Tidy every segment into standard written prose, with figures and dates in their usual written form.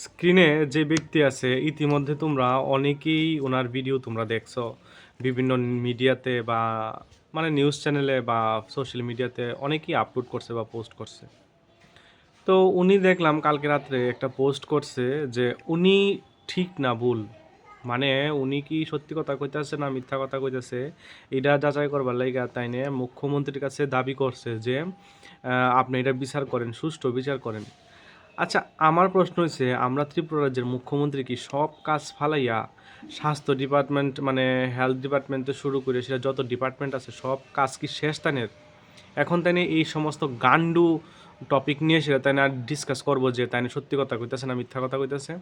স্ক্রিনে যে ব্যক্তি আছে ইতিমধ্যে তোমরা অনেকেই ওনার ভিডিও তোমরা দেখছো বিভিন্ন মিডিয়াতে বা মানে নিউজ চ্যানেলে বা সোশ্যাল মিডিয়াতে অনেকেই আপলোড করছে বা পোস্ট করছে। তো উনি দেখলাম কালকে রাত্রে একটা পোস্ট করছে যে উনি ঠিক না ভুল, মানে উনি কি সত্যি কথা কইতাছে না মিথ্যা কথা কইতাছে এটা যাচাই করবার লাইগা তাইনে মুখ্যমন্ত্রীর কাছে দাবি করছে যে আপনি এটা বিচার করেন, সুষ্ঠু বিচার করেন। আচ্ছা, আমার প্রশ্ন হইছে আমরা ত্রিপুরা রাজ্যের মুখ্যমন্ত্রী কি সব কাজ ফালাইয়া স্বাস্থ্য ডিপার্টমেন্ট মানে হেলথ ডিপার্টমেন্ট থেকে শুরু করে সেটা যত ডিপার্টমেন্ট আছে সব কাজ কি শেষ তানের? এখন তাই এই সমস্ত গান্ডু টপিক নিয়ে সেটা তাই না ডিসকাস করবো যে তাই সত্যি কথা কইতেছে না মিথ্যা কথা কইতেছে।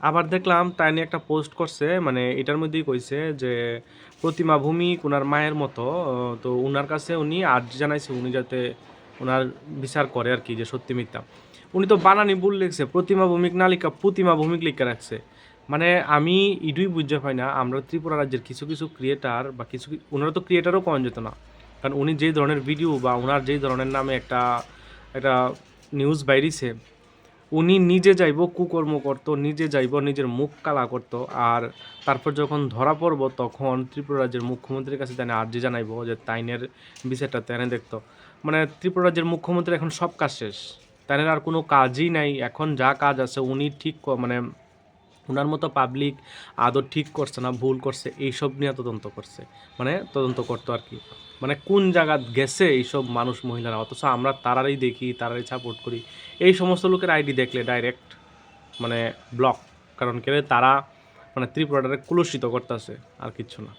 আবার দেখলাম তাই নিয়ে একটা পোস্ট করছে, মানে এটার মধ্যেই কইছে যে প্রতিমা ভূমিক ওনার মায়ের মতো। তো ওনার কাছে উনি আর্জি জানাইছে উনি যাতে ওনার বিচার করে আর কি, যে সত্যি মিথ্যা। উনি তো বানানি ভুল লিখছে, প্রতিমা ভূমিক না লিখা প্রতিমা ভূমিক লিখে রাখছে। মানে আমি ইডুই বুঝতে পাই না, আমরা ত্রিপুরা রাজ্যের কিছু কিছু ক্রিয়েটার বা কিছু ওনারা তো ক্রিয়েটারও কম যেত না, কারণ উনি যেই ধরনের ভিডিও বা ওনার যেই ধরনের নামে একটা একটা নিউজ বাইরিছে, উনি নিজে যাইব কুকর্ম করতো, নিজে যাইব নিজের মুখ কালা করতো, আর তারপর যখন ধরা পড়বো তখন ত্রিপুরা রাজ্যের মুখ্যমন্ত্রীর কাছে তাই আর্জি জানাইবো যে তাইনের বিচারটা তাইনে দেখতো। মানে ত্রিপুরা রাজ্যের মুখ্যমন্ত্রী এখন সব কাজ শেষ, তাইনের আর কোনো কাজই নাই। এখন যা কাজ আছে উনি ঠিক মানে ওনার মতো পাবলিক আদৌ ঠিক করছে না ভুল করছে এইসব নিয়ে তদন্ত করছে, মানে তদন্ত করতো আর কি। মানে কোন জায়গা গেছে এইসব মানুষ মহিলারা, অথচ আমরা তারারই দেখি তারারই সাপোর্ট করি। এই সমস্ত লোকের আইডি দেখলে ডাইরেক্ট মানে ব্লক, কারণ কে তারা মানে ত্রিপুরাটারে কুলুষিত করতেছে আর কিচ্ছু না।